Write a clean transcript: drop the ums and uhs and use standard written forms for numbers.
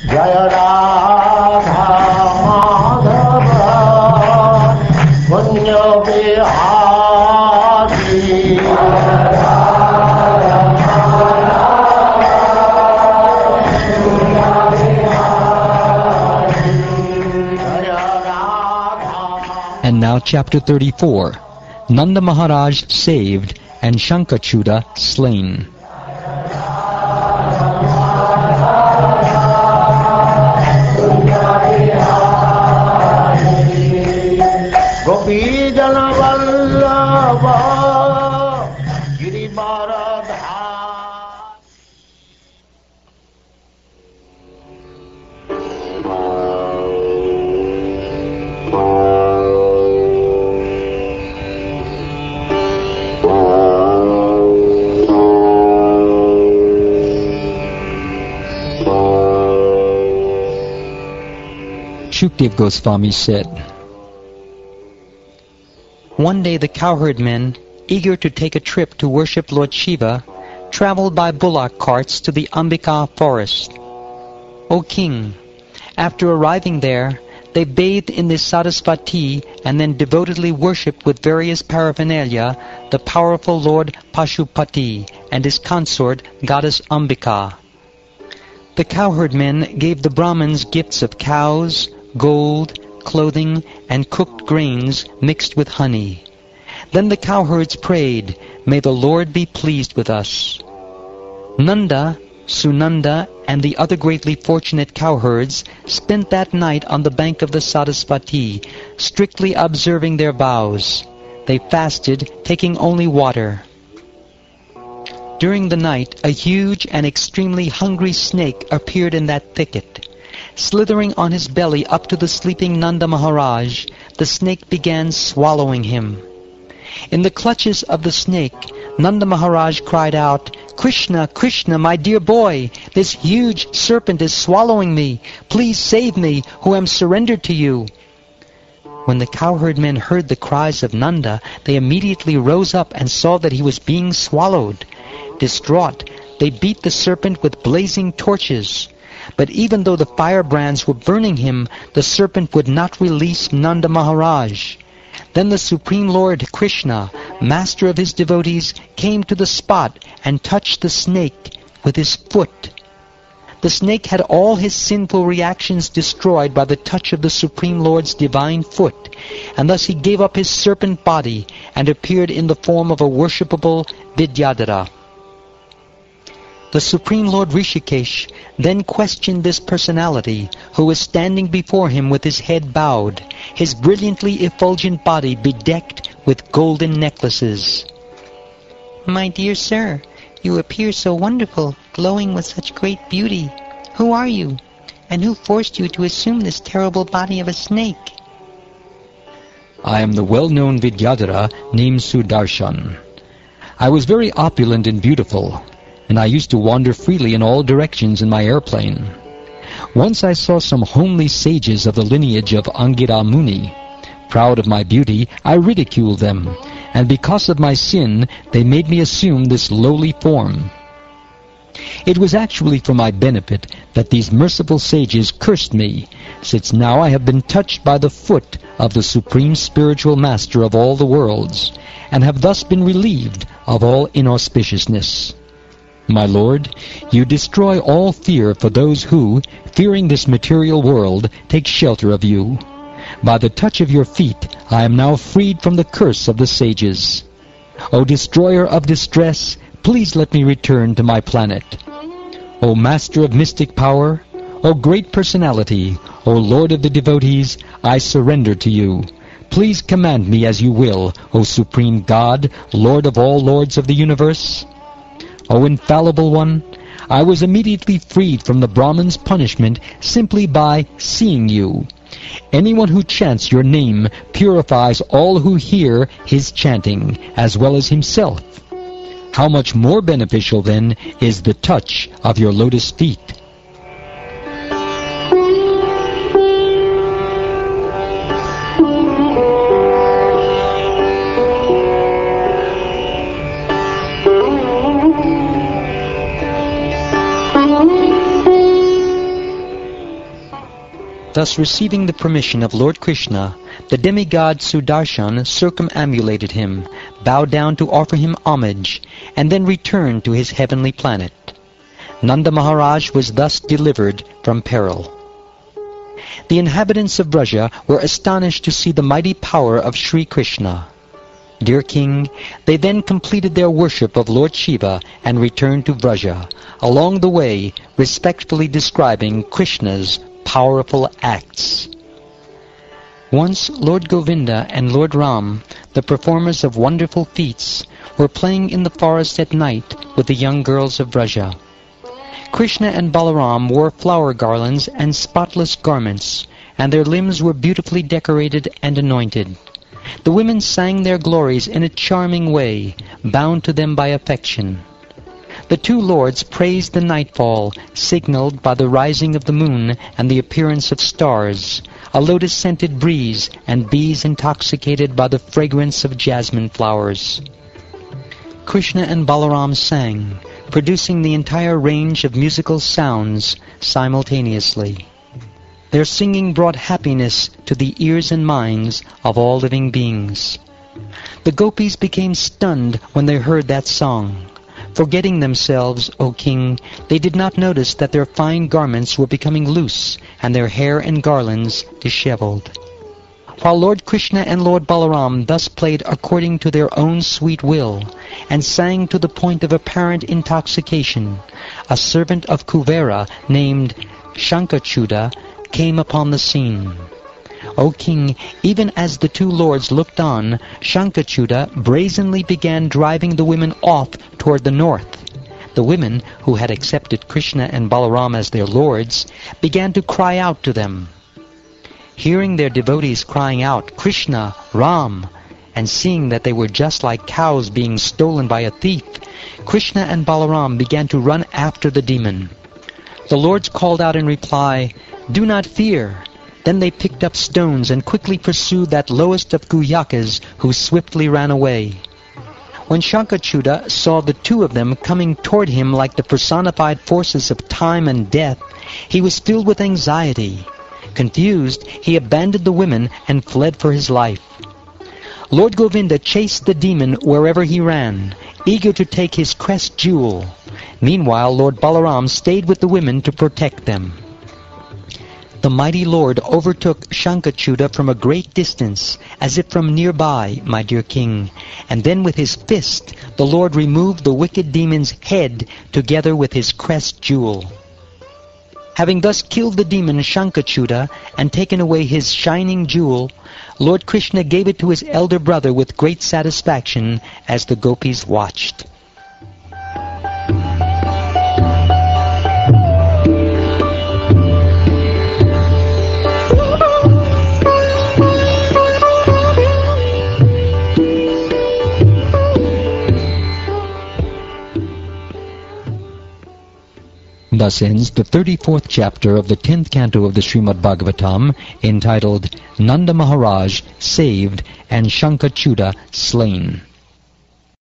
Jaya Radha Madhava Punya Bihari And now chapter 34, Nanda Maharaj saved and Sankhacuda slain. Gopi Jana Vallabha Girivaradha. Shukdev Goswami said, one day the cowherd men, eager to take a trip to worship Lord Shiva, traveled by bullock carts to the Ambika forest. O king, after arriving there, they bathed in the Sarasvati and then devotedly worshipped with various paraphernalia the powerful Lord Pashupati and his consort, Goddess Ambika. The cowherd men gave the Brahmins gifts of cows, gold, clothing, and cooked grains mixed with honey. Then the cowherds prayed, "May the Lord be pleased with us." Nanda, Sunanda, and the other greatly fortunate cowherds spent that night on the bank of the Sarasvati, strictly observing their vows. They fasted, taking only water. During the night, a huge and extremely hungry snake appeared in that thicket. Slithering on his belly up to the sleeping Nanda Maharaj, the snake began swallowing him. In the clutches of the snake, Nanda Maharaj cried out, "Krishna, Krishna, my dear boy, this huge serpent is swallowing me. Please save me, who am surrendered to you." When the cowherd men heard the cries of Nanda, they immediately rose up and saw that he was being swallowed. Distraught, they beat the serpent with blazing torches. But even though the firebrands were burning him, the serpent would not release Nanda Maharaj. Then the Supreme Lord Krishna, master of his devotees, came to the spot and touched the snake with his foot. The snake had all his sinful reactions destroyed by the touch of the Supreme Lord's divine foot, and thus he gave up his serpent body and appeared in the form of a worshipable Vidyadhara. The Supreme Lord Rishikesh then questioned this personality, who was standing before him with his head bowed, his brilliantly effulgent body bedecked with golden necklaces. "My dear sir, you appear so wonderful, glowing with such great beauty. Who are you? And who forced you to assume this terrible body of a snake?" "I am the well-known Vidyadhara named Sudarshan. I was very opulent and beautiful, and I used to wander freely in all directions in my airplane. Once I saw some homely sages of the lineage of Angira Muni. Proud of my beauty, I ridiculed them, and because of my sin, they made me assume this lowly form. It was actually for my benefit that these merciful sages cursed me, since now I have been touched by the foot of the Supreme Spiritual Master of all the worlds, and have thus been relieved of all inauspiciousness. My Lord, you destroy all fear for those who, fearing this material world, take shelter of you. By the touch of your feet, I am now freed from the curse of the sages. O destroyer of distress, please let me return to my planet. O Master of mystic power, O great personality, O Lord of the devotees, I surrender to you. Please command me as you will, O Supreme God, Lord of all lords of the universe. O infallible one, I was immediately freed from the Brahman's punishment simply by seeing you. Anyone who chants your name purifies all who hear his chanting, as well as himself. How much more beneficial, then, is the touch of your lotus feet?" Thus, receiving the permission of Lord Krishna, the demigod Sudarshan circumambulated him, bowed down to offer him homage, and then returned to his heavenly planet. Nanda Maharaj was thus delivered from peril. The inhabitants of Vraja were astonished to see the mighty power of Sri Krishna. Dear King, they then completed their worship of Lord Shiva and returned to Vraja, along the way respectfully describing Krishna's powerful acts. Once Lord Govinda and Lord Ram, the performers of wonderful feats, were playing in the forest at night with the young girls of Vraja. Krishna and Balaram wore flower garlands and spotless garments, and their limbs were beautifully decorated and anointed. The women sang their glories in a charming way, bound to them by affection. The two lords praised the nightfall, signaled by the rising of the moon and the appearance of stars, a lotus-scented breeze, and bees intoxicated by the fragrance of jasmine flowers. Krishna and Balaram sang, producing the entire range of musical sounds simultaneously. Their singing brought happiness to the ears and minds of all living beings. The gopis became stunned when they heard that song. Forgetting themselves, O King, they did not notice that their fine garments were becoming loose and their hair and garlands disheveled. While Lord Krishna and Lord Balaram thus played according to their own sweet will and sang to the point of apparent intoxication, a servant of Kuvera named Sankhacuda came upon the scene. O King, even as the two lords looked on, Sankhacuda brazenly began driving the women off toward the north. The women, who had accepted Krishna and Balaram as their lords, began to cry out to them. Hearing their devotees crying out, "Krishna, Ram," and seeing that they were just like cows being stolen by a thief, Krishna and Balaram began to run after the demon. The lords called out in reply, "Do not fear." Then they picked up stones and quickly pursued that lowest of Guhyakas, who swiftly ran away. When Sankhacuda saw the two of them coming toward him like the personified forces of time and death, he was filled with anxiety. Confused, he abandoned the women and fled for his life. Lord Govinda chased the demon wherever he ran, eager to take his crest jewel. Meanwhile, Lord Balaram stayed with the women to protect them. The mighty Lord overtook Sankhacuda from a great distance, as if from nearby, my dear King, and then with his fist the Lord removed the wicked demon's head together with his crest jewel. Having thus killed the demon Sankhacuda and taken away his shining jewel, Lord Krishna gave it to his elder brother with great satisfaction as the gopis watched. Thus ends the 34th chapter of the 10th canto of the Srimad Bhagavatam, entitled Nanda Maharaj Saved and Sankhacuda Slain.